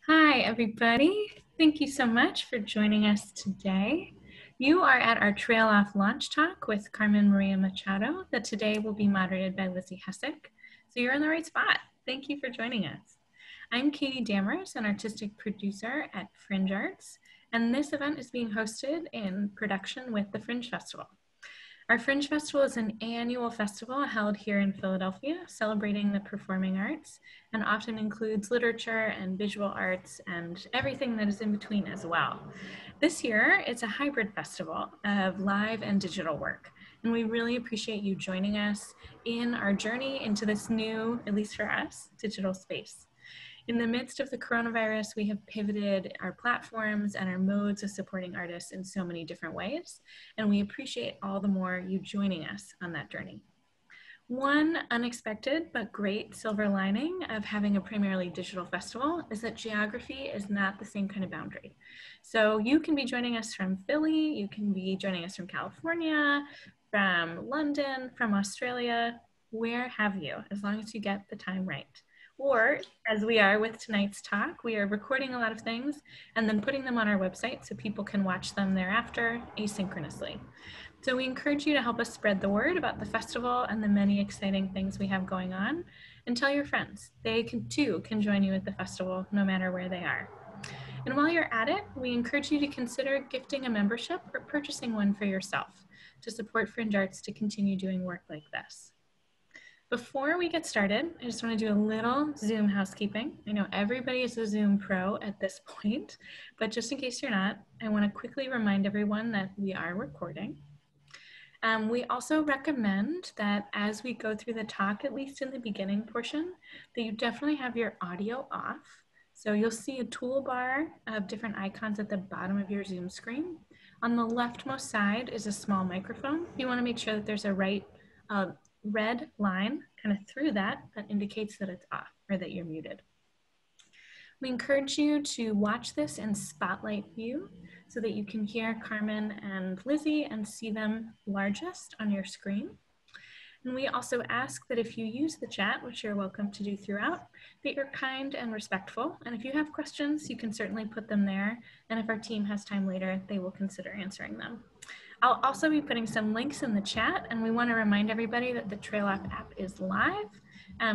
Hi, everybody. Thank you so much for joining us today. You are at our TrailOff launch talk with Carmen Maria Machado that today will be moderated by Lizzy Hessick. So you're in the right spot. Thank you for joining us. I'm Katie Dammers, an artistic producer at Fringe Arts, and this event is being hosted in production with the Fringe Festival. Our Fringe Festival is an annual festival held here in Philadelphia, celebrating the performing arts, and often includes literature and visual arts and everything that is in between as well. This year, it's a hybrid festival of live and digital work, and we really appreciate you joining us in our journey into this new, at least for us, digital space. In the midst of the coronavirus, we have pivoted our platforms and our modes of supporting artists in so many different ways, and we appreciate all the more you joining us on that journey. One unexpected but great silver lining of having a primarily digital festival is that geography is not the same kind of boundary. So you can be joining us from Philly, you can be joining us from California, from London, from Australia, where have you, as long as you get the time right. Or, as we are with tonight's talk, we are recording a lot of things and then putting them on our website so people can watch them thereafter asynchronously. So we encourage you to help us spread the word about the festival and the many exciting things we have going on, and tell your friends. They too can join you at the festival no matter where they are. And while you're at it, we encourage you to consider gifting a membership or purchasing one for yourself to support Fringe Arts to continue doing work like this. Before we get started, I just want to do a little Zoom housekeeping. I know everybody is a Zoom pro at this point, but just in case you're not, I want to quickly remind everyone that we are recording. We also recommend that as we go through the talk, at least in the beginning portion, that you definitely have your audio off. So you'll see a toolbar of different icons at the bottom of your Zoom screen. On the leftmost side is a small microphone. You want to make sure that there's a red line kind of through that indicates that it's off or that you're muted. We encourage you to watch this in spotlight view so that you can hear Carmen and Lizzie and see them largest on your screen. And we also ask that if you use the chat, which you're welcome to do throughout, that you're kind and respectful. And if you have questions, you can certainly put them there. And if our team has time later, they will consider answering them. I'll also be putting some links in the chat, and we want to remind everybody that the TrailOff app is live.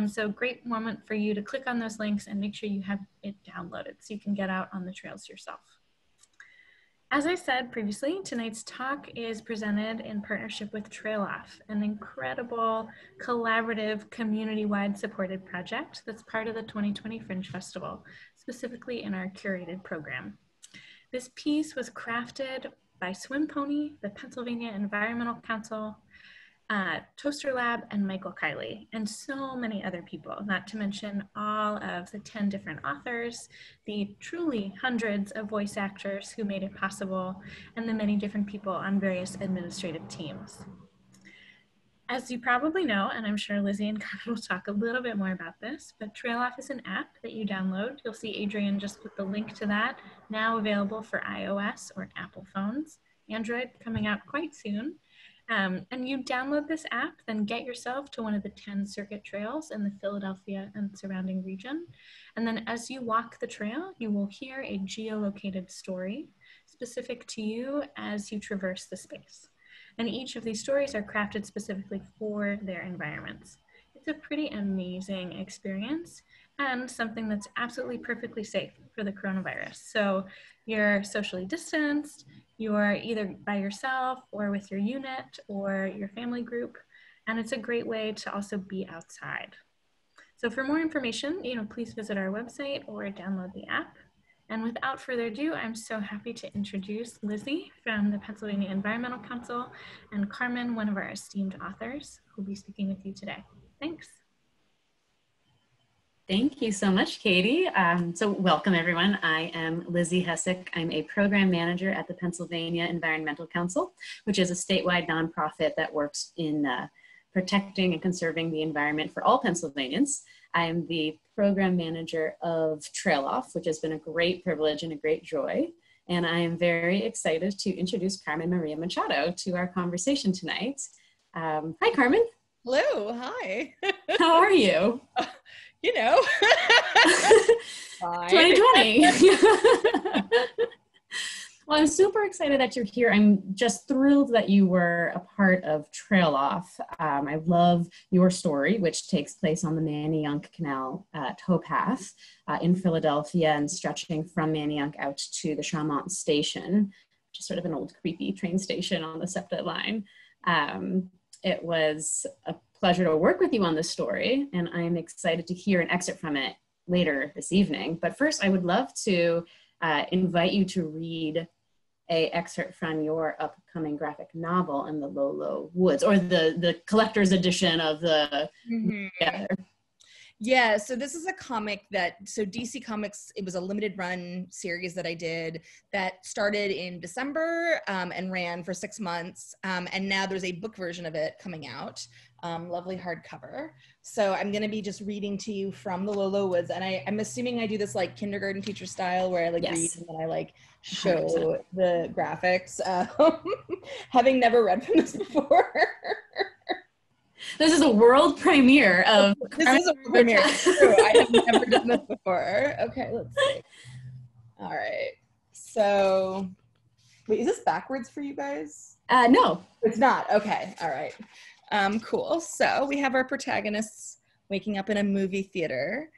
So great moment for you to click on those links and make sure you have it downloaded so you can get out on the trails yourself. As I said previously, tonight's talk is presented in partnership with TrailOff, an incredible collaborative community-wide supported project that's part of the 2020 Fringe Festival, specifically in our curated program. This piece was crafted by Swim Pony, the Pennsylvania Environmental Council, Toaster Lab, and Michael Kiley, and so many other people, not to mention all of the 10 different authors, the truly hundreds of voice actors who made it possible, and the many different people on various administrative teams. As you probably know, and I'm sure Lizzie and Carmen will talk a little bit more about this, but TrailOff is an app that you download. You'll see Adrian just put the link to that, now available for iOS or Apple phones, Android coming out quite soon. And you download this app, then get yourself to one of the 10 circuit trails in the Philadelphia and surrounding region. And then as you walk the trail, you will hear a geolocated story specific to you as you traverse the space. And each of these stories are crafted specifically for their environments. It's a pretty amazing experience and something that's absolutely perfectly safe for the coronavirus. So you're socially distanced, you're either by yourself or with your unit or your family group, and it's a great way to also be outside. So for more information, please visit our website or download the app. And without further ado, I'm so happy to introduce Lizzie from the Pennsylvania Environmental Council and Carmen, one of our esteemed authors, who will be speaking with you today. Thanks. Thank you so much, Katie. So welcome everyone. I am Lizzy Hessick. I'm a program manager at the Pennsylvania Environmental Council, which is a statewide nonprofit that works in protecting and conserving the environment for all Pennsylvanians. I am the program manager of TrailOff, which has been a great privilege and a great joy. And I am very excited to introduce Carmen Maria Machado to our conversation tonight. Hi, Carmen. Hello, hi. How are you? You know, fine. 2020. Well, I'm super excited that you're here. I'm just thrilled that you were a part of TrailOff. I love your story, which takes place on the Manayunk Canal towpath in Philadelphia and stretching from Manayunk out to the Chaumont Station, which is sort of an old creepy train station on the SEPTA line. It was a pleasure to work with you on this story, and I'm excited to hear an excerpt from it later this evening. But first, I would love to invite you to read a excerpt from your upcoming graphic novel in the Low, Low Woods, or the collector's edition of the together. Yeah, so this is a comic so DC Comics, it was a limited run series that I did that started in December and ran for 6 months. And now there's a book version of it coming out, lovely hardcover. So I'm gonna be just reading to you from the Low, Low Woods. And I'm assuming I do this like kindergarten teacher style where I like read and then I like show 100%. The graphics. Having never read from this before. This is a world premiere of. This is a world premiere. True. I have never done this before. Okay, let's see. All right. So, wait, is this backwards for you guys? No, it's not. Okay. All right. Cool. So we have our protagonists waking up in a movie theater,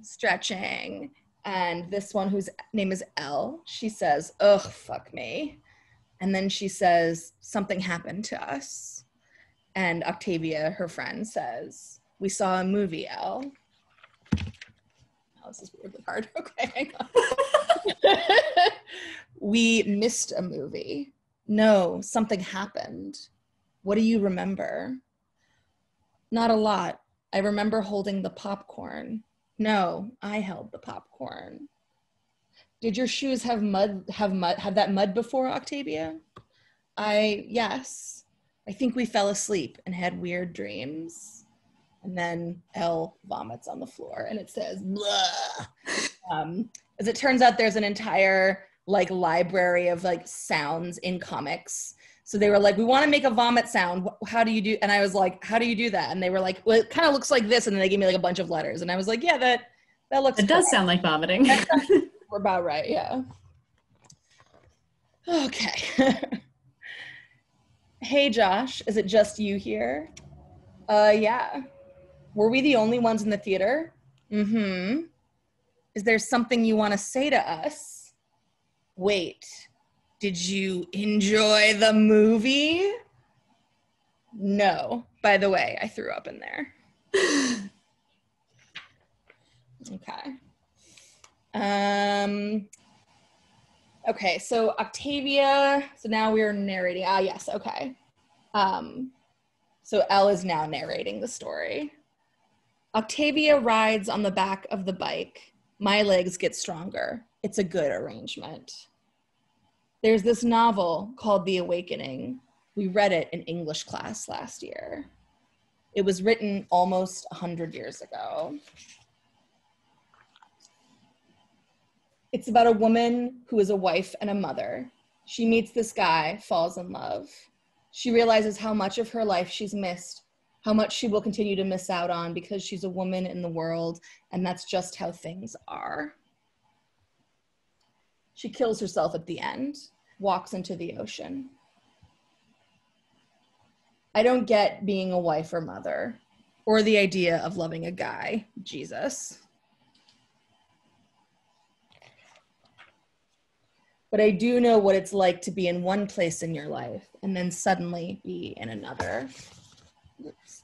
stretching, and this one whose name is Elle. She says, "Ugh, fuck me," and then she says, "Something happened to us." And Octavia, her friend, says, "We saw a movie, Elle." Oh, this is weirdly hard. Okay, hang on. "We missed a movie." "No, something happened." "What do you remember?" "Not a lot. I remember holding the popcorn." "No, I held the popcorn." "Did your shoes have that mud before, Octavia?" Yes. "I think we fell asleep and had weird dreams." And then Elle vomits on the floor and it says, "Blah." As it turns out, there's an entire like library of like sounds in comics. So they were like, "We want to make a vomit sound. How do you do?" And I was like, "How do you do that?" And they were like, "Well, it kind of looks like this." And then they gave me like a bunch of letters. And I was like, "Yeah, that looks It does sound like vomiting. We're about right, yeah. Okay. "Hey, Josh, is it just you here?" Yeah." "Were we the only ones in the theater?" "Mm-hmm." "Is there something you want to say to us?" "Wait, did you enjoy the movie?" "No. By the way, I threw up in there." Okay. Okay, so Octavia, so now we're narrating. Yes, okay. So Elle is now narrating the story. "Octavia rides on the back of the bike. My legs get stronger. It's a good arrangement. There's this novel called The Awakening. We read it in English class last year. It was written almost 100 years ago. It's about a woman who is a wife and a mother. She meets this guy, falls in love. She realizes how much of her life she's missed, how much she will continue to miss out on because she's a woman in the world, and that's just how things are. She kills herself at the end, walks into the ocean. I don't get being a wife or mother, or the idea of loving a guy, Jesus. But I do know what it's like to be in one place in your life and then suddenly be in another. Oops.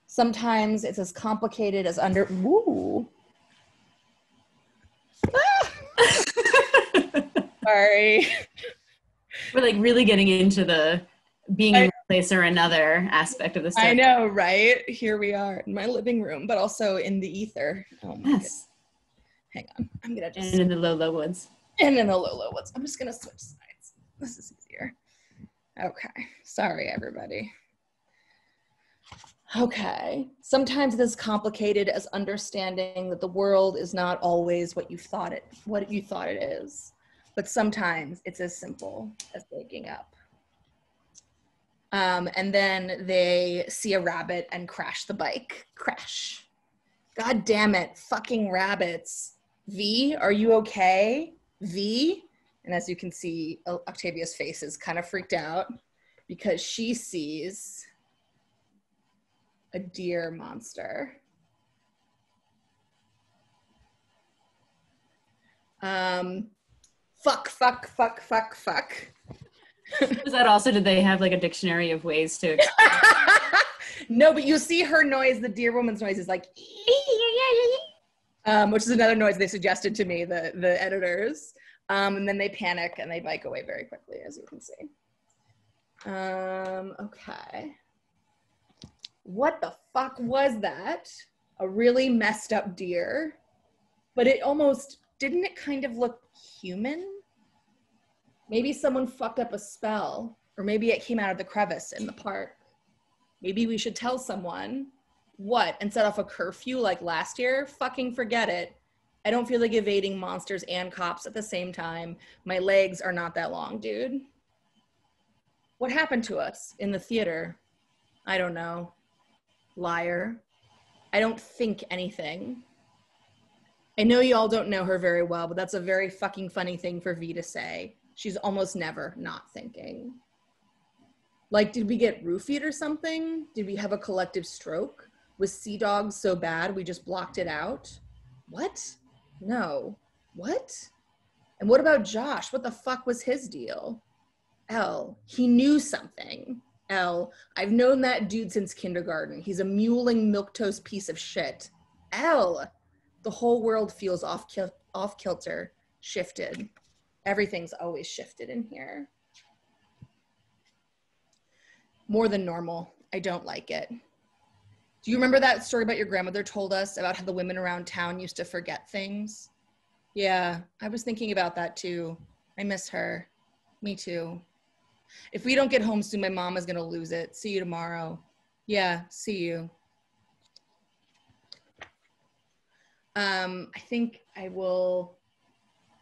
Sometimes it's as complicated as Ooh. Sorry. We're like really getting into the being in one place or another aspect of the story. I know, right? Here we are in my living room, but also in the ether. Oh my goodness. Hang on. I'm gonna just. And in the Low, Low Woods. And in the Low, Low Woods. I'm just gonna switch sides. This is easier. Okay. Sorry, everybody. Okay. Sometimes it is complicated as understanding that the world is not always what you thought it is. But sometimes it's as simple as waking up. And then they see a rabbit and crash the bike. Crash. God damn it. Fucking rabbits. V, are you okay? V? And as you can see, Octavia's face is kind of freaked out because she sees a deer monster. Fuck. Was that also, did they have like a dictionary of ways to No, but you see her noise, the deer woman's noise is like which is another noise they suggested to me, the editors. And then they panic and they bike away very quickly, as you can see. Okay. What the fuck was that? A really messed up deer, but it almost, didn't it kind of look human? Maybe someone fucked up a spell, or maybe it came out of the crevice in the park. Maybe we should tell someone. What, and set off a curfew like last year? Fucking forget it. I don't feel like evading monsters and cops at the same time. My legs are not that long, dude. What happened to us in the theater? I don't know. Liar. I don't think anything. I know you all don't know her very well, but that's a very fucking funny thing for V to say. She's almost never not thinking. Like, did we get roofied or something? Did we have a collective stroke? Was Sea Dogs so bad we just blocked it out? What? No. What? And what about Josh? What the fuck was his deal? L, he knew something. L, I've known that dude since kindergarten. He's a mewling milquetoast piece of shit. L, the whole world feels off kilter, shifted. Everything's always shifted in here. More than normal. I don't like it. Do you remember that story about your grandmother told us about how the women around town used to forget things? Yeah, I was thinking about that too. I miss her. Me too. If we don't get home soon, my mom is gonna lose it. See you tomorrow. Yeah, see you. I think I will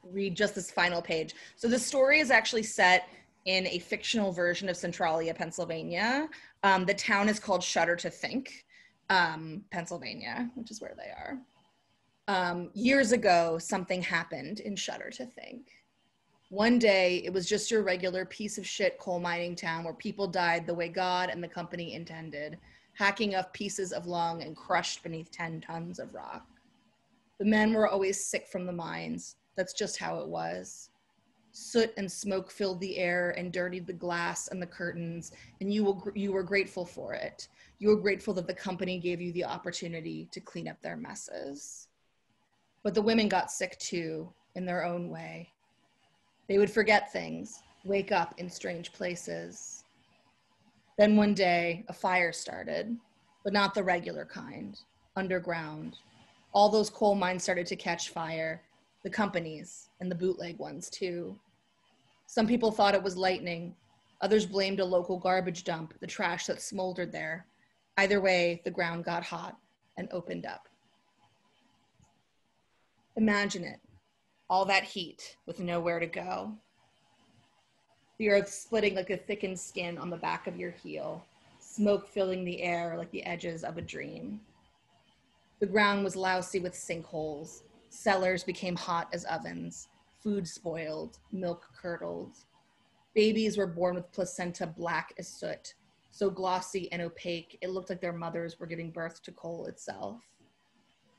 read just this final page. So the story is actually set in a fictional version of Centralia, Pennsylvania. The town is called Shudder to Think, Pennsylvania, which is where they are. Years ago, something happened in Shudder to Think. One day, it was just your regular piece of shit coal mining town where people died the way God and the company intended, hacking up pieces of lung and crushed beneath 10 tons of rock. The men were always sick from the mines. That's just how it was. Soot and smoke filled the air and dirtied the glass and the curtains, and you were grateful for it. You were grateful that the company gave you the opportunity to clean up their messes. But the women got sick too, in their own way. They would forget things, wake up in strange places. Then one day, a fire started, but not the regular kind, underground. All those coal mines started to catch fire, the companies and the bootleg ones too. Some people thought it was lightning. Others blamed a local garbage dump, the trash that smoldered there. Either way, the ground got hot and opened up. Imagine it, all that heat with nowhere to go. The earth splitting like a thickened skin on the back of your heel, smoke filling the air like the edges of a dream. The ground was lousy with sinkholes. Cellars became hot as ovens. Food spoiled, milk curdled. Babies were born with placenta black as soot, so glossy and opaque it looked like their mothers were giving birth to coal itself.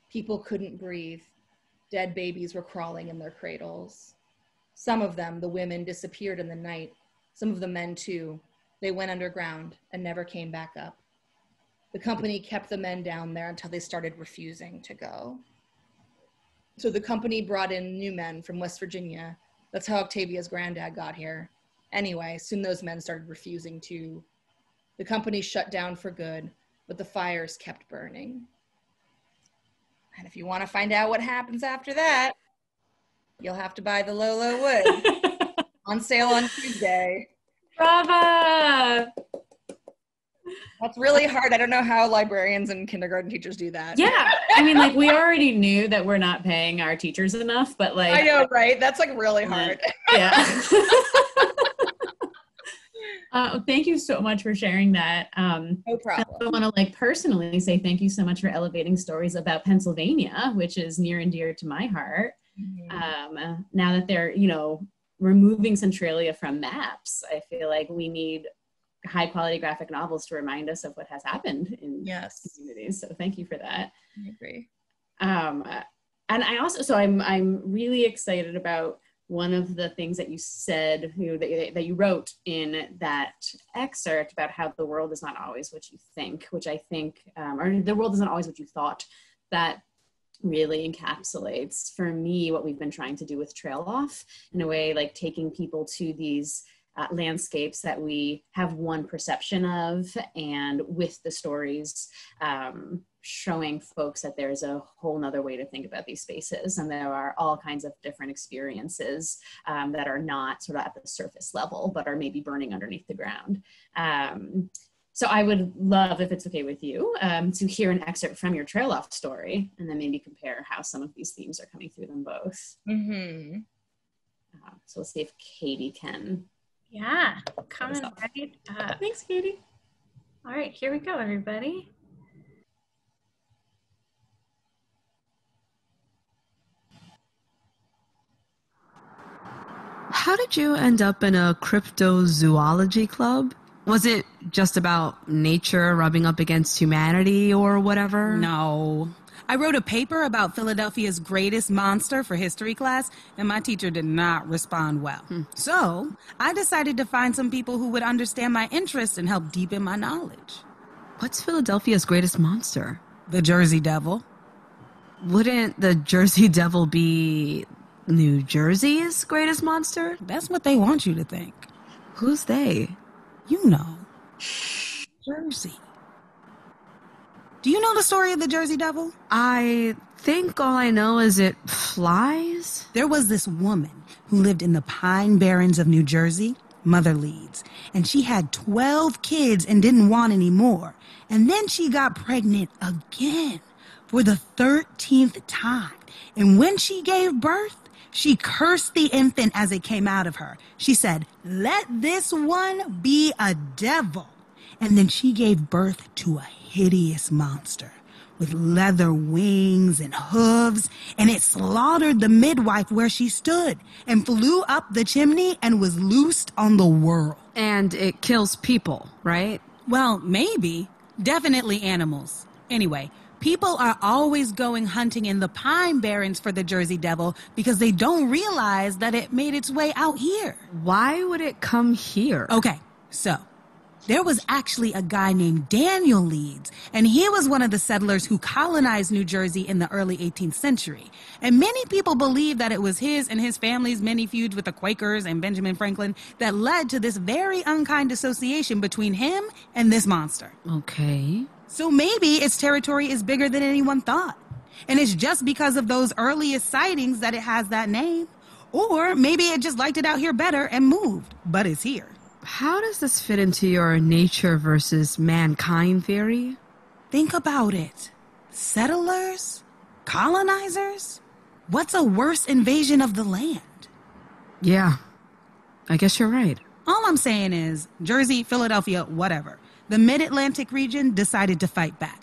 People couldn't breathe. Dead babies were crawling in their cradles. Some of them, the women, disappeared in the night. Some of the men too. They went underground and never came back up. The company kept the men down there until they started refusing to go. So the company brought in new men from West Virginia. That's how Octavia's granddad got here. Anyway, soon those men started refusing too. The company shut down for good, but the fires kept burning. And if you want to find out what happens after that, you'll have to buy the Lolo Wood on sale on Tuesday. Brava! That's really hard. I don't know how librarians and kindergarten teachers do that. Yeah, I mean, like, we already knew that we're not paying our teachers enough, but like, I know, right? That's like really hard. Yeah. Thank you so much for sharing that. No problem. I want to personally say thank you so much for elevating stories about Pennsylvania, which is near and dear to my heart. Mm-hmm. Now that they're, removing Centralia from maps, I feel like we need high quality graphic novels to remind us of what has happened in communities. So thank you for that. I agree. And I also, so I'm really excited about one of the things that you said, that you wrote in that excerpt about how the world is not always what you think, which I think, or the world isn't always what you thought. That really encapsulates for me what we've been trying to do with TrailOff, in a way, like taking people to these landscapes that we have one perception of, and with the stories, showing folks that there's a whole nother way to think about these spaces, and there are all kinds of different experiences that are not sort of at the surface level, but are maybe burning underneath the ground. So I would love, if it's okay with you, to hear an excerpt from your TrailOff story, and then maybe compare how some of these themes are coming through them both. Mm-hmm. So let's see if Katie can. Yeah, coming right up. Thanks, Katie. All right, here we go, everybody. How did you end up in a cryptozoology club? Was it just about nature rubbing up against humanity or whatever? No. I wrote a paper about Philadelphia's greatest monster for history class, and my teacher did not respond well. So I decided to find some people who would understand my interests and help deepen my knowledge. What's Philadelphia's greatest monster? The Jersey Devil. Wouldn't the Jersey Devil be New Jersey's greatest monster? That's what they want you to think. Who's they? You know. Jersey. Do you know the story of the Jersey Devil? I think all I know is it flies. There was this woman who lived in the Pine Barrens of New Jersey, Mother Leeds, and she had 12 kids and didn't want any more. And then she got pregnant again for the 13th time. And when she gave birth, she cursed the infant as it came out of her. She said, "Let this one be a devil." And then she gave birth to a hideous monster with leather wings and hooves, and it slaughtered the midwife where she stood and flew up the chimney and was loosed on the world. And it kills people, right? Well, maybe. Definitely animals. Anyway, people are always going hunting in the Pine Barrens for the Jersey Devil because they don't realize that it made its way out here. Why would it come here? Okay, so there was actually a guy named Daniel Leeds, and he was one of the settlers who colonized New Jersey in the early 18th century. And many people believe that it was his and his family's many feuds with the Quakers and Benjamin Franklin that led to this very unkind association between him and this monster. Okay. So maybe its territory is bigger than anyone thought. And it's just because of those earliest sightings that it has that name. Or maybe it just liked it out here better and moved, but it's here. How does this fit into your nature versus mankind theory? Think about it. Settlers? Colonizers? What's a worse invasion of the land? Yeah, I guess you're right. All I'm saying is, Jersey, Philadelphia, whatever. The Mid-Atlantic region decided to fight back.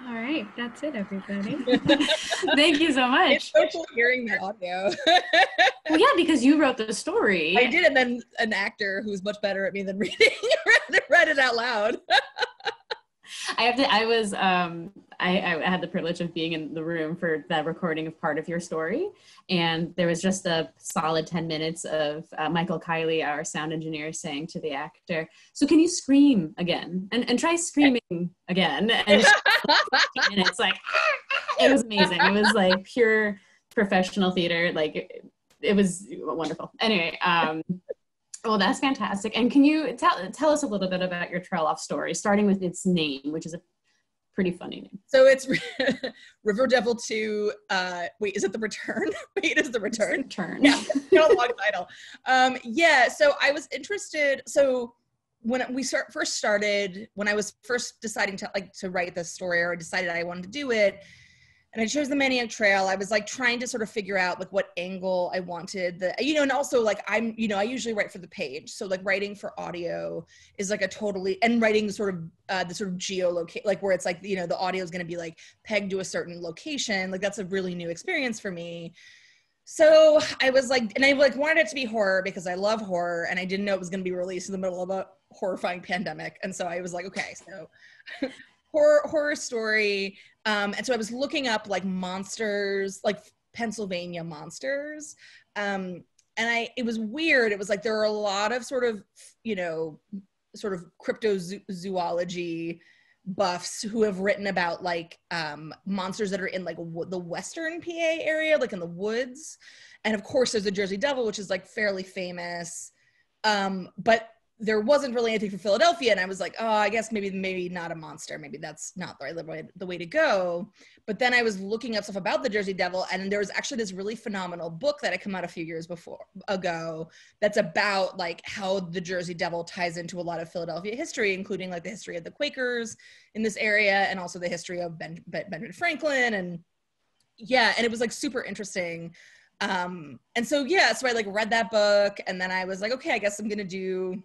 All right, that's it, everybody. Thank you so much. It's so cool hearing that audio. Well, yeah, because you wrote the story. I did, and then an actor who's much better at me than reading read it out loud. I had the privilege of being in the room for the recording of part of your story, and there was just a solid 10 minutes of Michael Kiley, our sound engineer, saying to the actor, "So can you scream again? And try screaming again." And just 15 minutes, like, it was amazing. It was like pure professional theater. Like, it was wonderful. Anyway, well, that's fantastic. And can you tell us a little bit about your TrailOff story, starting with its name, which is a pretty funny name. So it's River Devil 2. Wait, is it The Return? Wait, is The Return? Return. Yeah, it's got a long title. Yeah, so I was interested. So when we first started, when I was first deciding to write this story, or decided I wanted to do it, And I chose the Maniac Trail. I was like trying to sort of figure out like what angle I wanted, and also like I usually write for the page. So like writing for audio is like and writing sort of the sort of geolocate, like where it's like, the audio is going to be like pegged to a certain location. Like that's a really new experience for me. So I was like, and I like wanted it to be horror because I love horror, and I didn't know it was going to be released in the middle of a horrifying pandemic. And so I was like, okay, so horror story. And so I was looking up like monsters, like Pennsylvania monsters. And it was weird. It was like, there are a lot of sort of cryptozoology buffs who have written about like monsters that are in like the Western PA area, like in the woods. And of course there's the Jersey Devil, which is like fairly famous. But there wasn't really anything for Philadelphia. And I was like, oh, I guess maybe not a monster. Maybe that's not the way to go. But then I was looking up stuff about the Jersey Devil, and there was actually this really phenomenal book that had come out a few years ago that's about like how the Jersey Devil ties into a lot of Philadelphia history, including like the history of the Quakers in this area, and also the history of Benjamin Franklin. And it was like super interesting. So I like read that book, and then I was like, okay, I guess I'm gonna do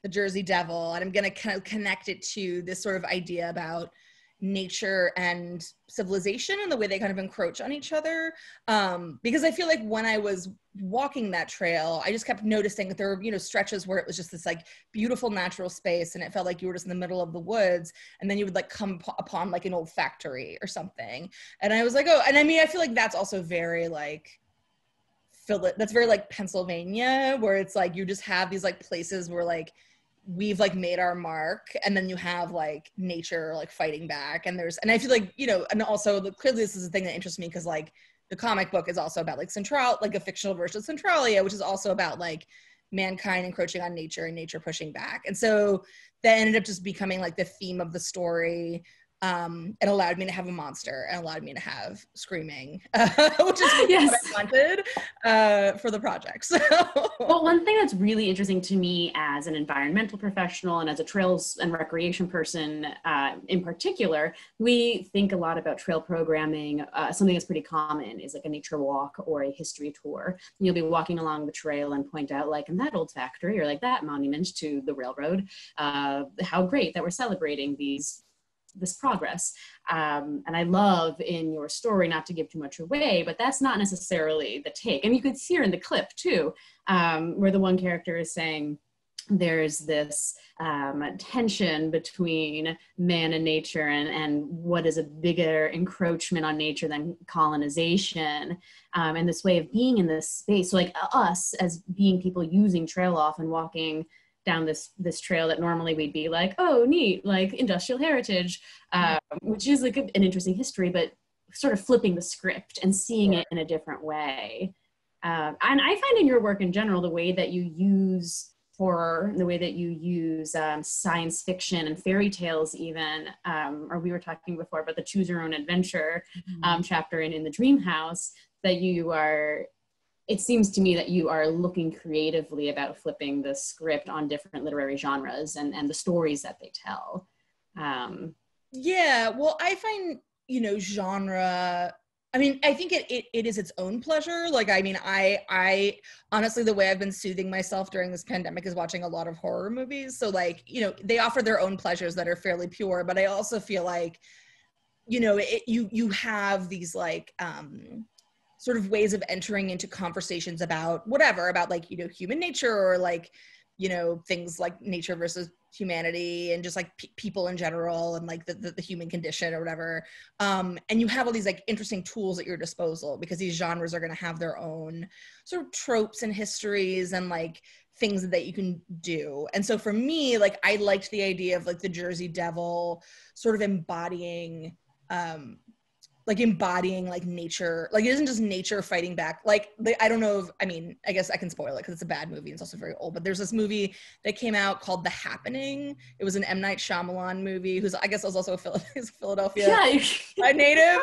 the Jersey Devil, and I'm going to kind of connect it to this sort of idea about nature and civilization and the way they kind of encroach on each other. Because I feel like when I was walking that trail, I just kept noticing that there were, stretches where it was just this like beautiful natural space, and it felt like you were just in the middle of the woods, and then you would like come upon like an old factory or something. And I was like, oh, and I mean, I feel like that's also very like, that's very like Pennsylvania, where it's like you just have these like places where like we've like made our mark, and then you have like nature like fighting back, and I feel like, and also clearly this is a thing that interests me because like the comic book is also about like like a fictional version of Centralia, which is also about like mankind encroaching on nature and nature pushing back. And so that ended up just becoming like the theme of the story. It allowed me to have a monster and allowed me to have screaming, which is what I wanted for the project. So. Well, one thing that's really interesting to me as an environmental professional and as a trails and recreation person in particular, we think a lot about trail programming. Something that's pretty common is like a nature walk or a history tour. You'll be walking along the trail and point out like in that old factory or like that monument to the railroad, how great that we're celebrating this progress. And I love in your story, not to give too much away, but that's not necessarily the take. And you could see her in the clip too, where the one character is saying there's this tension between man and nature, and what is a bigger encroachment on nature than colonization, and this way of being in this space. So like us as being people using TrailOff and walking down this trail that normally we'd be like, oh, neat, like industrial heritage, which is like an interesting history, but sort of flipping the script and seeing it in a different way. And I find in your work in general, the way that you use horror, the way that you use science fiction and fairy tales even, or we were talking before about the choose your own adventure chapter in the Dream House, that it seems to me that you are looking creatively about flipping the script on different literary genres and the stories that they tell. Yeah, well, I find, genre, I mean, I think it is its own pleasure. Like, I mean, I honestly, the way I've been soothing myself during this pandemic is watching a lot of horror movies. So like, they offer their own pleasures that are fairly pure, but I also feel like, you have these like, sort of ways of entering into conversations about whatever, about like, human nature, or like, things like nature versus humanity, and just like people in general, and like the human condition or whatever. And you have all these like interesting tools at your disposal, because these genres are going to have their own sort of tropes and histories and like things that you can do. And so for me, like, I liked the idea of like the Jersey Devil sort of embodying like nature. Like, it isn't just nature fighting back. Like, I don't know if, I mean, I guess I can spoil it because it's a bad movie and it's also very old, but there's this movie that came out called The Happening. It was an M. Night Shyamalan movie, who's, I guess, was also a Philadelphia native.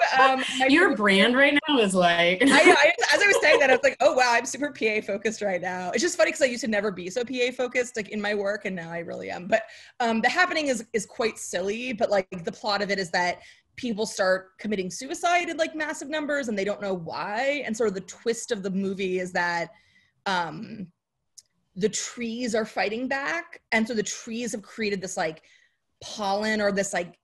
Your brand right now is like... as I was saying that, I was like, oh wow, I'm super PA focused right now. It's just funny because I used to never be so PA focused, like, in my work, and now I really am. But The Happening is quite silly, but like the plot of it is that people start committing suicide in like massive numbers and they don't know why. And sort of the twist of the movie is that the trees are fighting back. And so the trees have created this like pollen or this like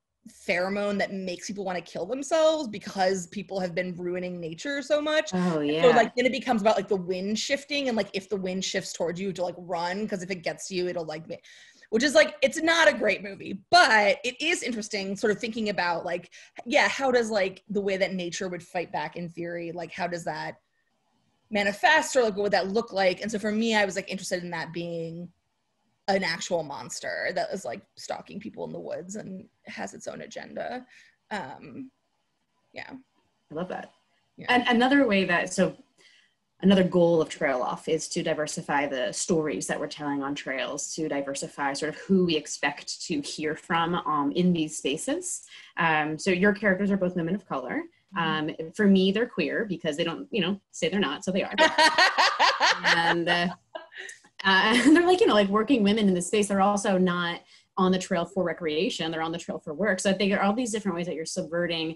pheromone that makes people want to kill themselves because people have been ruining nature so much. Oh yeah. So like then it becomes about like the wind shifting, and like if the wind shifts towards you to like run, because if it gets to you it'll like, which is like, it's not a great movie, but it is interesting sort of thinking about like, yeah, how does like the way that nature would fight back in theory, like how does that manifest, or like what would that look like? And so for me, I was like interested in that being an actual monster that is like stalking people in the woods and has its own agenda. Yeah. I love that. Yeah. And another way that, so another goal of TrailOff is to diversify the stories that we're telling on trails, to diversify sort of who we expect to hear from in these spaces. So your characters are both women of color. For me, they're queer because they don't, say they're not, so they are. And they're like, like working women in this space. They're also not on the trail for recreation. They're on the trail for work. So I think there are all these different ways that you're subverting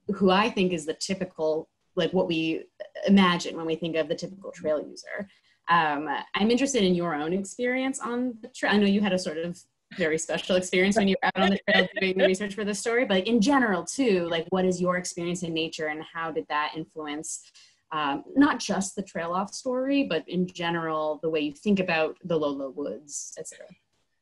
who I think is the typical, like what we imagine when we think of the typical trail user. I'm interested in your own experience on the trail. I know you had a sort of very special experience when you were out on the trail doing the research for this story, but in general too, like what is your experience in nature and how did that influence not just the TrailOff story, but in general, the way you think about the Lola Woods, etc.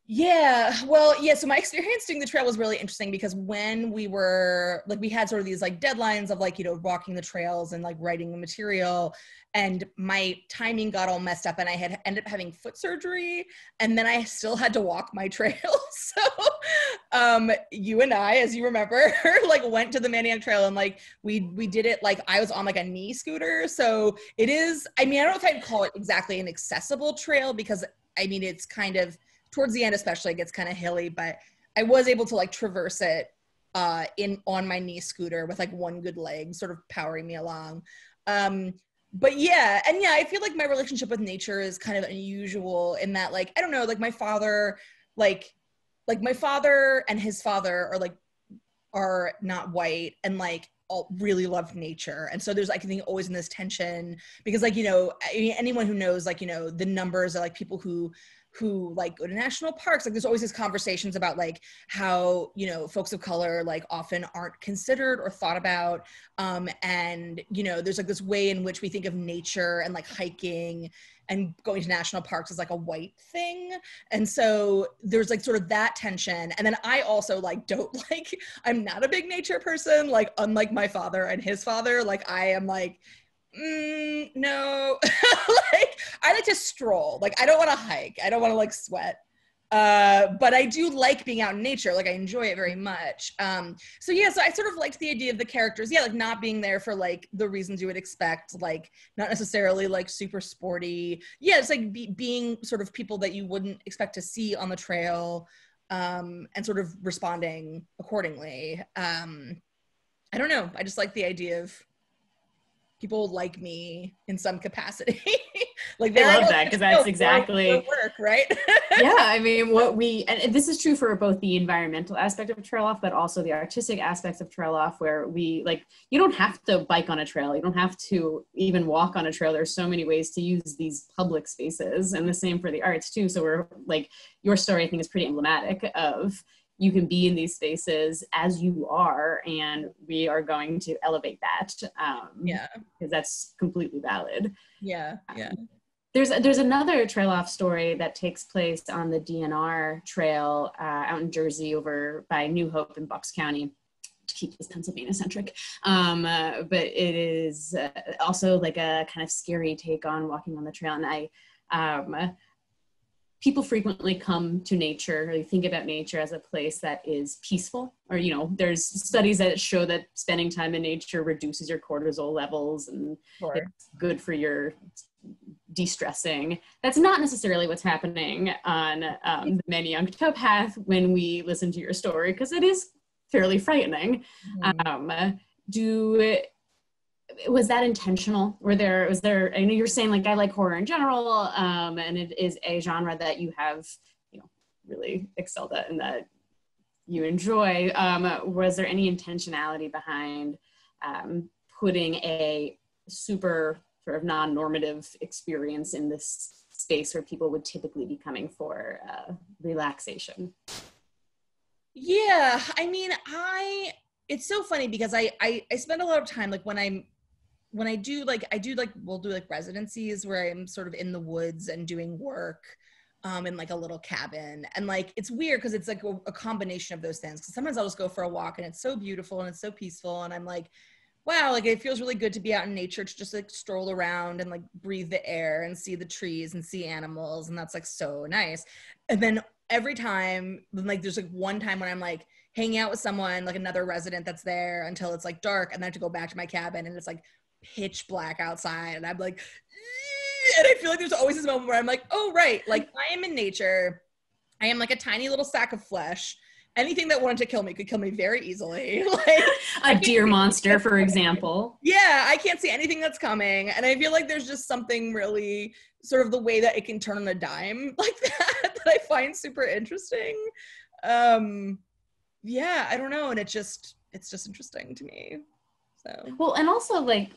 Yeah, well, yeah, so my experience doing the trail was really interesting because when we were, like, we had sort of these, like, deadlines of, like, walking the trails and, like, writing the material, and my timing got all messed up, and I had ended up having foot surgery, and then I still had to walk my trail, so you and I, as you remember, like, went to the Maniac Trail, and, like, we did it, like, I was on, like, a knee scooter, so it is, I mean, I don't know if I'd call it exactly an accessible trail, because, I mean, it's kind of, towards the end especially, it gets kind of hilly, but I was able to like traverse it on my knee scooter with like one good leg sort of powering me along. But yeah, and yeah, I feel like my relationship with nature is kind of unusual in that, like, I don't know, like my father, like my father and his father are not white and like all really love nature. And so there's like, I think always in this tension because like, anyone who knows like, the numbers of like people who like go to national parks, like there's always these conversations about like how, folks of color like often aren't considered or thought about. And, there's like this way in which we think of nature and like hiking and going to national parks as like a white thing. And so there's like sort of that tension. And then I also like don't like, I'm not a big nature person, like unlike my father and his father, like I am like, no, like I like to stroll. Like I don't want to hike. I don't want to like sweat. But I do like being out in nature. Like I enjoy it very much. So yeah, so I sort of liked the idea of the characters. Yeah, like not being there for like the reasons you would expect, like not necessarily like super sporty. Yeah, it's like being sort of people that you wouldn't expect to see on the trail, and sort of responding accordingly. I don't know. I just like the idea of people like me in some capacity. Like I love that because that's exactly work, right? Yeah, I mean, and this is true for both the environmental aspect of TrailOff, but also the artistic aspects of TrailOff, where we like, you don't have to bike on a trail, you don't have to even walk on a trail. There's so many ways to use these public spaces, and the same for the arts too. So we're like, your story I think is pretty emblematic of you can be in these spaces as you are, and we are going to elevate that. Yeah, because that's completely valid. Yeah, yeah. There's another TrailOff story that takes place on the DNR trail out in Jersey over by New Hope in Bucks County, to keep this Pennsylvania centric. But it is also like a kind of scary take on walking on the trail. And people frequently come to nature, or they think about nature as a place that is peaceful, or, there's studies that show that spending time in nature reduces your cortisol levels and it's good for your de-stressing. That's not necessarily what's happening on the Maniac Towpath when we listen to your story, because it is fairly frightening. Mm-hmm. Was that intentional? Was there, I know you're saying like, I like horror in general, and it is a genre that you have, really excelled at, and that you enjoy. Was there any intentionality behind putting a super sort of non-normative experience in this space where people would typically be coming for relaxation? Yeah, I mean, it's so funny because I spend a lot of time, like we'll do like residencies where I'm sort of in the woods and doing work in like a little cabin. And like, it's weird because it's like a combination of those things. Because sometimes I'll just go for a walk and it's so beautiful and it's so peaceful. And I'm like, wow, like it feels really good to be out in nature, to just like stroll around and like breathe the air and see the trees and see animals. And that's like so nice. And then every time, like there's like one time when I'm like hanging out with someone, like another resident that's there until it's like dark, and then I have to go back to my cabin and it's like pitch black outside. And I'm like, and I feel like there's always this moment where I'm like, oh, right. Like I am in nature. I am like a tiny little sack of flesh. Anything that wanted to kill me could kill me very easily. Like a deer monster, for example. Yeah, I can't see anything that's coming. And I feel like there's just something really sort of the way that it can turn on a dime like that I find super interesting. Yeah, I don't know. And it's just interesting to me. So. Well, and also like,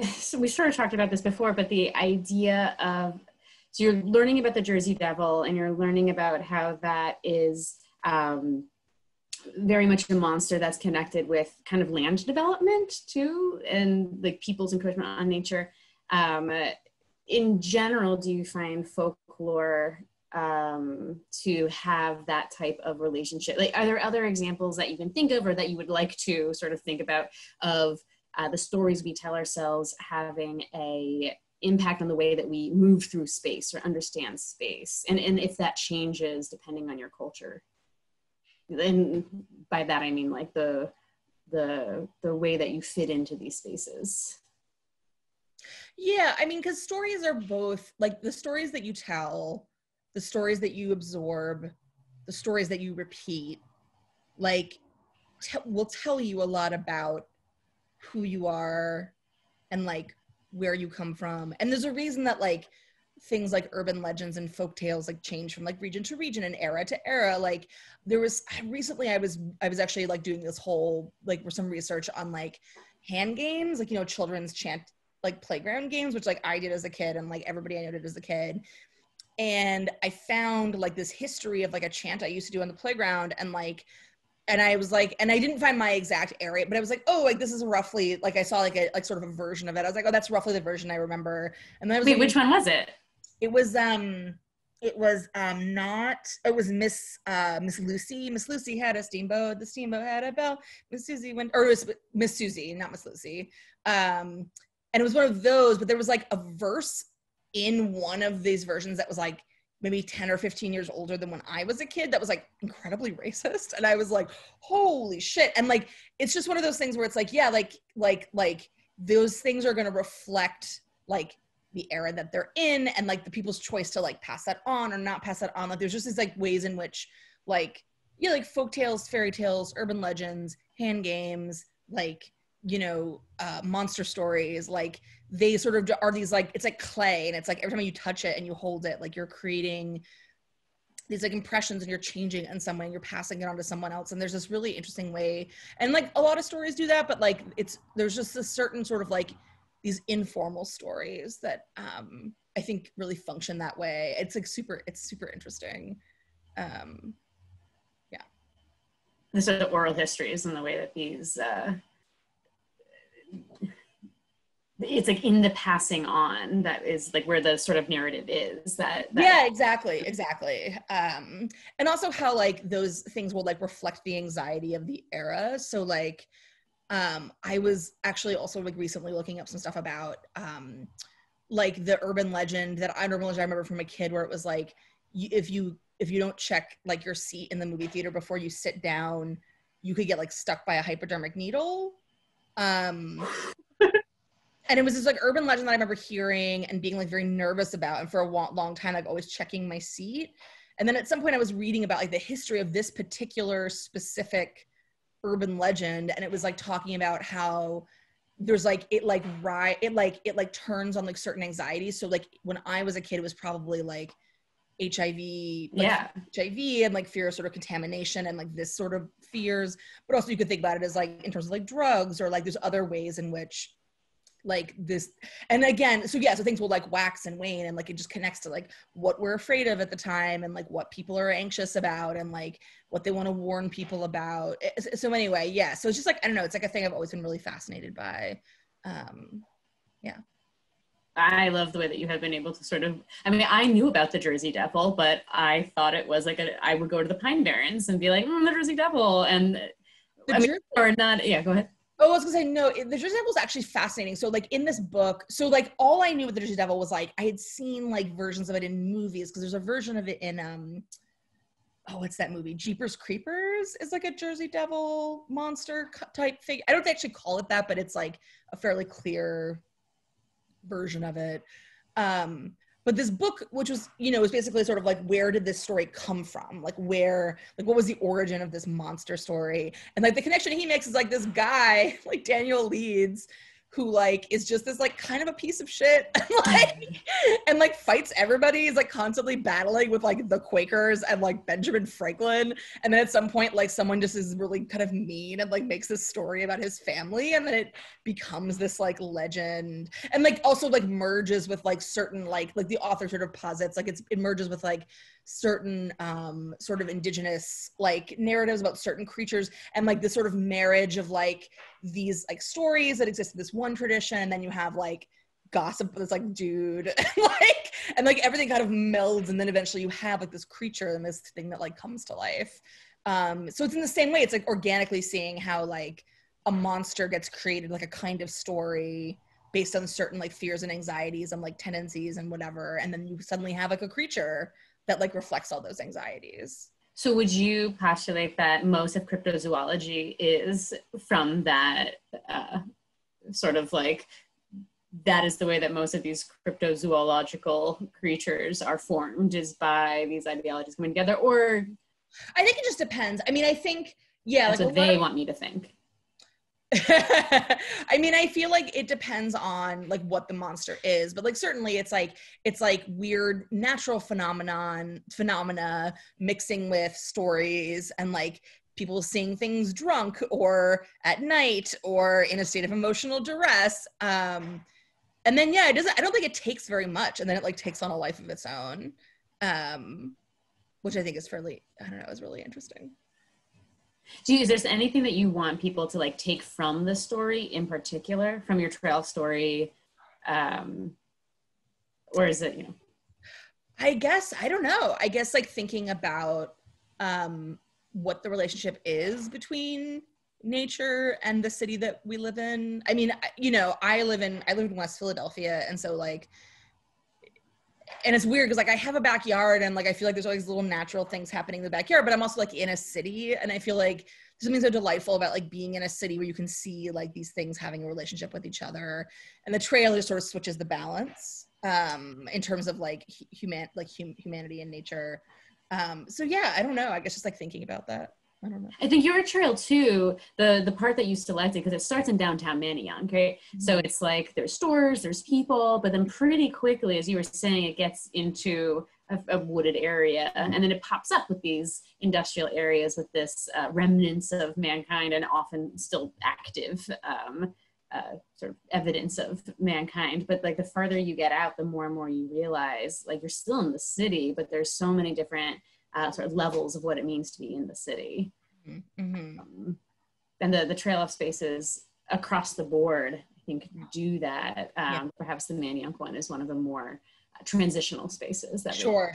so we sort of talked about this before, but the idea of, so you're learning about the Jersey Devil and you're learning about how that is very much a monster that's connected with kind of land development too, and like people's encroachment on nature. In general, do you find folklore to have that type of relationship? Like, are there other examples that you can think of or that you would like to sort of think about of the stories we tell ourselves having a impact on the way that we move through space or understand space, and if that changes depending on your culture? And by that I mean like the way that you fit into these spaces. Yeah, I mean, because stories are both like the stories that you tell, the stories that you absorb, the stories that you repeat, like will tell you a lot about who you are and like where you come from. And there's a reason that like things like urban legends and folk tales like change from like region to region and era to era. Like there was recently I was actually like doing this whole like some research on like hand games, like, you know, children's chant like playground games, which like I did as a kid and like everybody I know did as a kid. And I found like this history of like a chant I used to do on the playground, and I was like, and I didn't find my exact area, but I was like, oh, like this is roughly, like I saw like a like sort of a version of it. I was like, oh, that's roughly the version I remember. And then I was Wait, like, which one was it? It was Miss Lucy. Miss Lucy had a steamboat, the steamboat had a bell. Miss Susie went, or it was Miss Susie, not Miss Lucy. And it was one of those, but there was like a verse in one of these versions that was like maybe 10 or 15 years older than when I was a kid that was like incredibly racist. And I was like, holy shit. And like, it's just one of those things where it's like, yeah, like those things are going to reflect like the era that they're in and like the people's choice to like pass that on or not pass that on. Like there's just these like ways in which like, yeah, like folk tales, fairy tales, urban legends, hand games, like, you know, monster stories, like they sort of are these like, it's like clay, and it's like every time you touch it and you hold it, like you're creating these like impressions and you're changing it in some way and you're passing it on to someone else. And there's this really interesting way, and like a lot of stories do that, but like there's just a certain sort of like these informal stories that I think really function that way. It's like super interesting. Yeah. The sort of oral histories and the way that these, it's like in the passing on that is like where the sort of narrative is that yeah, exactly. And also how like those things will like reflect the anxiety of the era. So like I was actually also like recently looking up some stuff about like the urban legend I remember from a kid, where it was like if you don't check like your seat in the movie theater before you sit down, you could get like stuck by a hypodermic needle. And it was this like urban legend that I remember hearing and being like very nervous about, and for a long time like always checking my seat. And then at some point I was reading about like the history of this particular specific urban legend, and it was like talking about how there's like it turns on like certain anxieties. So like when I was a kid, it was probably like HIV, Yeah. HIV and like fear of sort of contamination and like this sort of fears, but also you could think about it as like in terms of like drugs, or like there's other ways in which like this, and again, so things will like wax and wane, and like it just connects to like what we're afraid of at the time, and like what people are anxious about, and like what they want to warn people about. So anyway, yeah, so it's just like, I don't know, it's like a thing I've always been really fascinated by. Yeah. I love the way that you have been able to sort of, I mean, I knew about the Jersey Devil, but I thought it was like I would go to the Pine Barrens and be like, the Jersey Devil, and or not, yeah, go ahead. Oh, I was gonna say, no, the Jersey Devil is actually fascinating. So like in this book, so like all I knew of the Jersey Devil was like, I had seen like versions of it in movies, because there's a version of it in, what's that movie? Jeepers Creepers is like a Jersey Devil monster type thing. I don't actually call it that, but it's like a fairly clear version of it. But this book, which was, was basically sort of like, where did this story come from? Like what was the origin of this monster story? And like the connection he makes is like this guy, like Daniel Leeds, who like is just this like kind of a piece of shit and like fights everybody. He's like constantly battling with like the Quakers and like Benjamin Franklin, and then at some point like someone just is really kind of mean and like makes this story about his family, and then it becomes this like legend, and like also like merges with like certain like the author sort of posits like it merges with like certain sort of indigenous like narratives about certain creatures, and like this sort of marriage of like these like stories that exist in this one tradition, and then you have like gossip, this like dude and like everything kind of melds, and then eventually you have like this creature and this thing that like comes to life. So it's in the same way, it's like organically seeing how like a monster gets created, like a kind of story based on certain like fears and anxieties and like tendencies and whatever, and then you suddenly have like a creature that like reflects all those anxieties. So would you postulate that most of cryptozoology is from that sort of like, that is the way that most of these cryptozoological creatures are formed, is by these ideologies coming together? Or I think it just depends. I mean, I think, yeah. That's like what they want me to think. I mean, I feel like it depends on like what the monster is, but like certainly it's like weird natural phenomena mixing with stories, and like people seeing things drunk or at night or in a state of emotional duress. And then I don't think it takes very much, and then it like takes on a life of its own, which I think is is really interesting. Is there anything that you want people to like take from the story in particular, from your trail story? Or is it, I guess, I don't know. I guess like thinking about what the relationship is between nature and the city that we live in. I mean, I live in West Philadelphia, and so like, and it's weird because like I have a backyard, and like I feel like there's all these little natural things happening in the backyard, but I'm also like in a city, and I feel like there's something so delightful about like being in a city where you can see like these things having a relationship with each other, and the trail just sort of switches the balance in terms of like humanity and nature. So yeah, I don't know. I guess just like thinking about that. I don't know. I think your trail too, the part that you selected, because it starts in downtown Manayunk, right? Mm-hmm. So it's like there's stores, there's people, but then pretty quickly, as you were saying, it gets into a wooded area, and then it pops up with these industrial areas with this remnants of mankind, and often still active sort of evidence of mankind. But like the farther you get out, the more and more you realize like you're still in the city, but there's so many different sort of levels of what it means to be in the city. Mm-hmm. And the TrailOff spaces across the board, I think, do that. Perhaps the Manayunk one is one of the more transitional spaces that sure.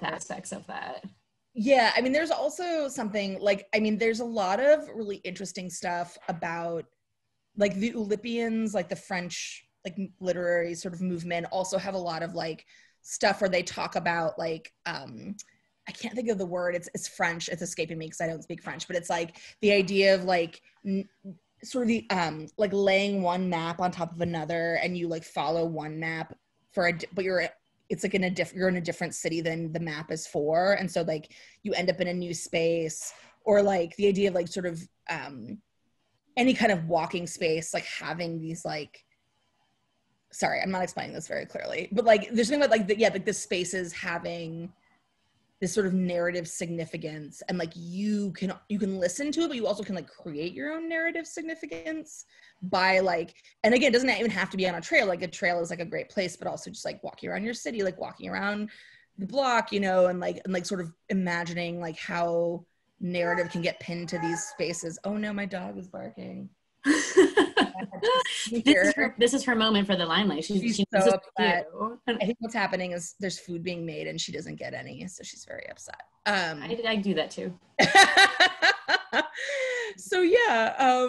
aspects of that. Yeah, I mean, there's also something like, I mean, there's a lot of really interesting stuff about like the Oulipians, like the French like literary sort of movement, also have a lot of like stuff where they talk about like I can't think of the word. It's French. It's escaping me because I don't speak French. But it's like the idea of like sort of the like laying one map on top of another, and you like follow one map but you're in a different city than the map is for, and so like you end up in a new space, or like the idea of like sort of any kind of walking space, like having these like. Sorry, I'm not explaining this very clearly, but like there's something about like the spaces having this sort of narrative significance, and like you can listen to it, but you also can like create your own narrative significance by like, and again, it doesn't even have to be on a trail. Like a trail is like a great place, but also just like walking around your city, like walking around the block, you know, and like sort of imagining like how narrative can get pinned to these spaces. Oh no, my dog is barking. This is her moment for the limelight. She's so upset. I think what's happening is there's food being made and she doesn't get any, so she's very upset. I do that too. So yeah, I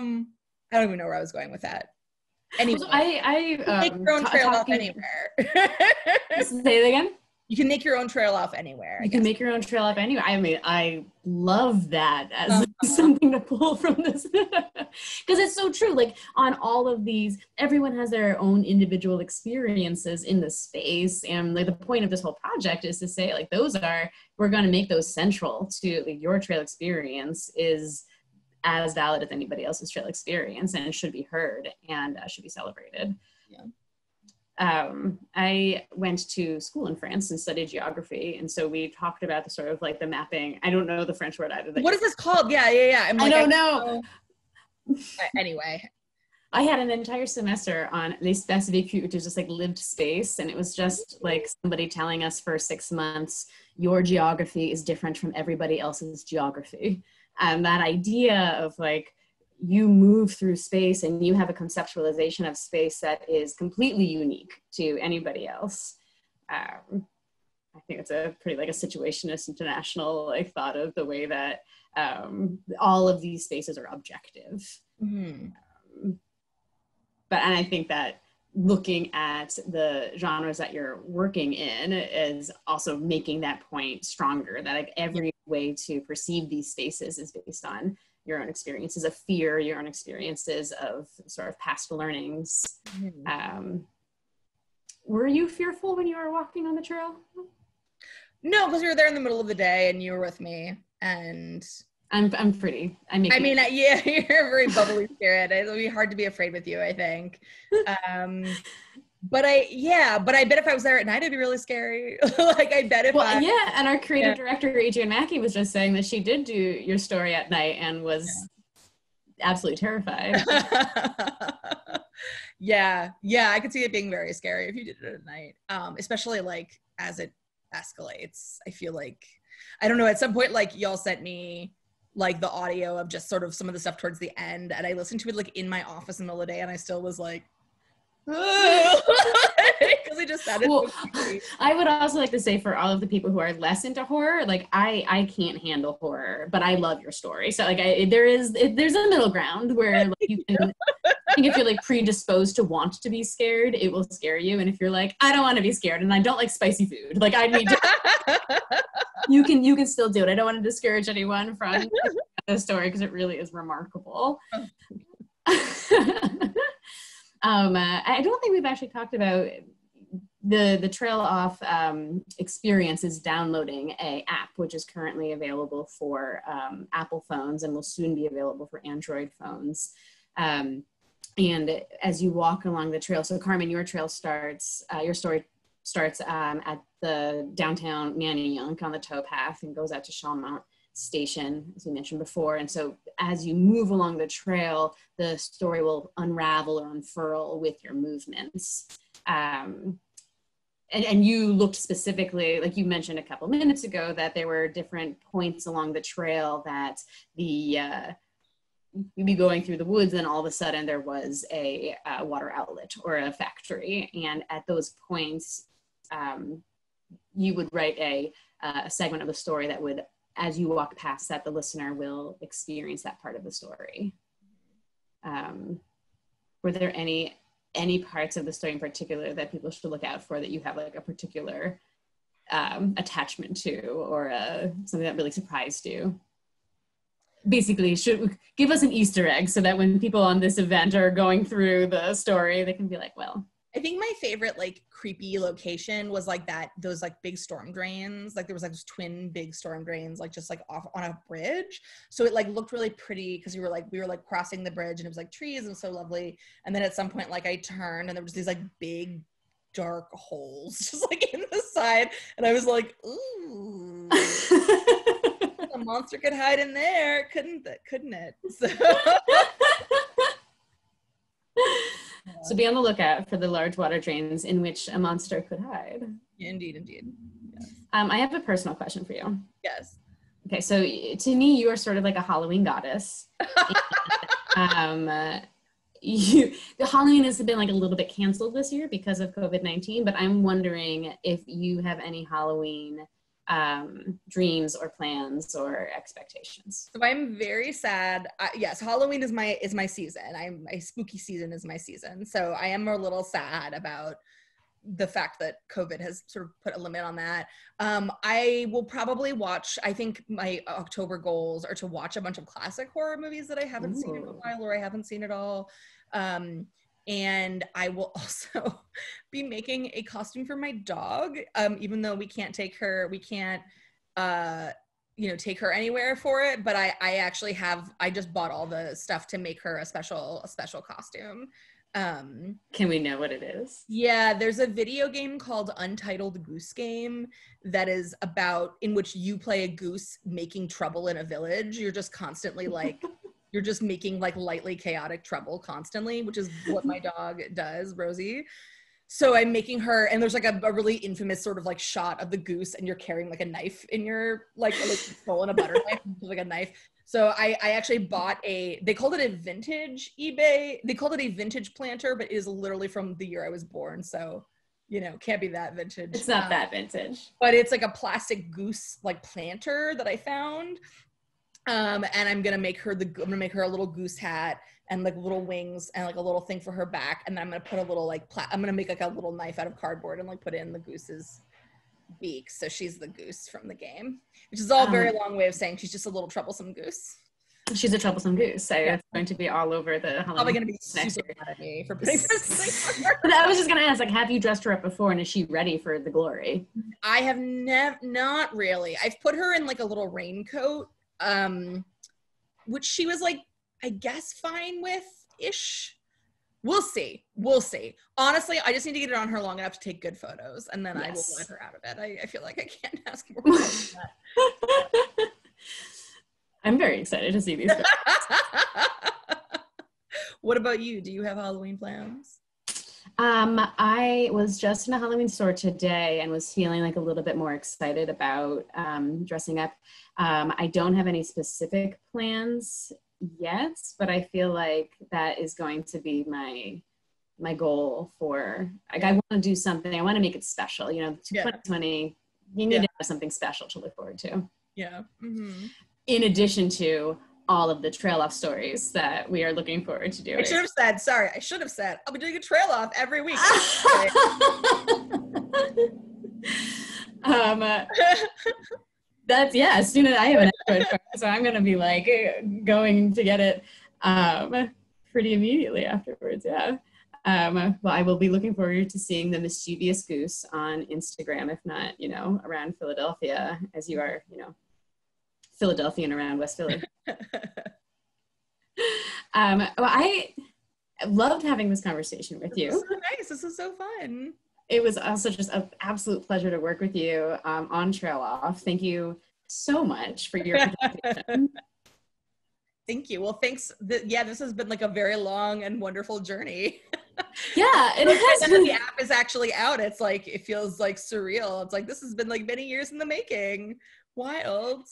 don't even know where I was going with that. Anyway, so I make your own trail off anywhere. Say it again. You can make your own trail off anywhere. You can make your own trail off anywhere. I mean, I love that as something to pull from this, because it's so true. Like on all of these, everyone has their own individual experiences in the space, and like the point of this whole project is to say like we're going to make those central to like, your trail experience is as valid as anybody else's trail experience, and it should be heard and should be celebrated. Yeah. I went to school in France and studied geography, and so we talked about the sort of like the mapping. I don't know the French word either. What is this called? Yeah. I don't know. Anyway, I had an entire semester on l'espace vécu, which is just like lived space, and it was just like somebody telling us for 6 months, your geography is different from everybody else's geography, and that idea of like, you move through space and you have a conceptualization of space that is completely unique to anybody else. I think it's a pretty like a situationist international like thought of the way that all of these spaces are objective. Mm-hmm. And I think that looking at the genres that you're working in is also making that point stronger, that like every way to perceive these spaces is based on your own experiences of fear, your own experiences of sort of past learnings. Mm-hmm. Were you fearful when you were walking on the trail? No, because we were there in the middle of the day and you were with me, and I'm pretty. Yeah, you're a very bubbly spirit. It'll be hard to be afraid with you, I think. But I bet if I was there at night, it'd be really scary. Like I bet if and our creative director, Adrienne Mackey, was just saying that she did do your story at night and was absolutely terrified. Yeah, I could see it being very scary if you did it at night. Especially like as it escalates. I feel like, I don't know, at some point like y'all sent me like the audio of just sort of some of the stuff towards the end, and I listened to it like in my office in the middle of the day, and I still was like, because it just sounded so creepy. I would also like to say, for all of the people who are less into horror, like I can't handle horror, but I love your story. So like there's a middle ground where like you can, I think if you're like predisposed to want to be scared, it will scare you. And if you're like, I don't want to be scared and I don't like spicy food, like I need to, you can still do it. I don't want to discourage anyone from the story because it really is remarkable. I don't think we've actually talked about the TrailOff experience is downloading a app, which is currently available for Apple phones and will soon be available for Android phones. And as you walk along the trail, so Carmen, your trail starts, your story starts at the downtown Manayunk on the towpath and goes out to Chalmont Station, as we mentioned before. And so as you move along the trail, the story will unravel or unfurl with your movements. And you looked specifically, like you mentioned a couple minutes ago, that there were different points along the trail that you'd be going through the woods and all of a sudden there was a water outlet or a factory. And at those points, you would write a segment of the story that would, as you walk past that, the listener will experience that part of the story. Were there any parts of the story in particular that people should look out for that you have like a particular attachment to, or something that really surprised you? Basically, should give us an Easter egg so that when people on this event are going through the story, they can be like, well. I think my favorite like creepy location was like those like big storm drains. Like there was like those twin big storm drains, like just like off on a bridge. So it like looked really pretty because we were like crossing the bridge and it was like trees and so lovely. And then at some point, like I turned and there was these like big dark holes just like in the side. And I was like, ooh. A monster could hide in there, couldn't it? So be on the lookout for the large water drains in which a monster could hide. Indeed. Yes. I have a personal question for you. Yes. Okay, so to me, you are sort of like a Halloween goddess. The Halloween has been like a little bit canceled this year because of COVID-19, but I'm wondering if you have any Halloween dreams or plans or expectations. So I'm very sad. Yes, Halloween is my season. My spooky season is my season. So I am a little sad about the fact that COVID has sort of put a limit on that. I will probably watch, I think my October goals are to watch a bunch of classic horror movies that I haven't seen in a while or I haven't seen at all. And I will also be making a costume for my dog, even though we can't take her anywhere for it. But I just bought all the stuff to make her a special costume. Can we know what it is? Yeah, there's a video game called Untitled Goose Game that is in which you play a goose making trouble in a village. You're just constantly like, you're just making like lightly chaotic trouble constantly, which is what my dog does, Rosie. So I'm making her, and there's like a really infamous sort of like shot of the goose and you're carrying like a knife in your, like stolen a butter knife, like a knife. So I actually bought they called it a vintage planter, but it is literally from the year I was born. So, can't be that vintage. It's not that vintage. But it's like a plastic goose like planter that I found. And I'm gonna make her a little goose hat and like little wings and like a little thing for her back. And then I'm gonna put a little I'm gonna make like a little knife out of cardboard and like put it in the goose's beak. So she's the goose from the game, which is all a very long way of saying she's just a little troublesome goose. She's a troublesome goose. So it's going to be all over the Halloween. Probably going to be super mad at me for putting this thing. But I was just going to ask, like, have you dressed her up before and is she ready for the glory? I have not really. I've put her in like a little raincoat, which she was like, I guess fine with-ish. We'll see. Honestly, I just need to get it on her long enough to take good photos, and then I will let her out of it. I feel like I can't ask more than that. I'm very excited to see these photos. What about you? Do you have Halloween plans? I was just in a Halloween store today and was feeling like a little bit more excited about dressing up. I don't have any specific plans yet, but I feel like that is going to be my goal for, like, I want to do something. I want to make it special. 2020, you need to have something special to look forward to. Yeah. Mm-hmm. In addition to all of the TrailOff stories that we are looking forward to doing. I should have said, I'll be doing a TrailOff every week. As soon as I have an episode for it, so I'm going to be like going to get it pretty immediately afterwards. Yeah. Well, I will be looking forward to seeing the mischievous goose on Instagram, if not, around Philadelphia, as you are, Philadelphia and around West Philly. Well, I loved having this conversation with you. This is so nice. This is so fun. It was also just an absolute pleasure to work with you on TrailOff. Thank you so much for your participation. Thank you. Well, thanks. This has been like a very long and wonderful journey. Yeah, it has. The app is actually out. It's like, it feels like surreal. It's like, this has been like many years in the making. Wild.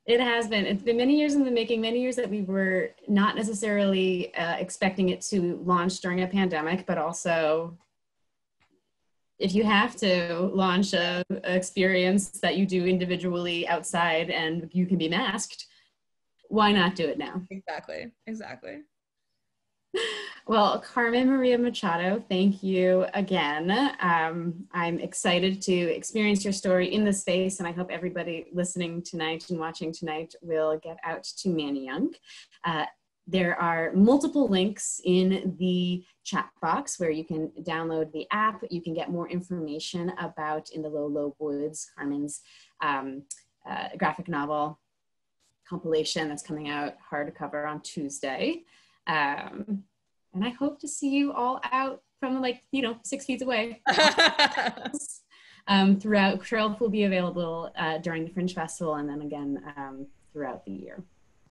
It has been. It's been many years in the making, many years that we were not necessarily expecting it to launch during a pandemic, but also if you have to launch an experience that you do individually outside and you can be masked, why not do it now? Exactly. Well, Carmen Maria Machado, thank you again. I'm excited to experience your story in the space, and I hope everybody listening tonight and watching tonight will get out to Manayunk. There are multiple links in the chat box where you can download the app. You can get more information about In the Low, Low Woods, Carmen's graphic novel compilation that's coming out hardcover on Tuesday. And I hope to see you all out from 6 feet away. throughout. TrailOff will be available during the Fringe Festival and then again throughout the year.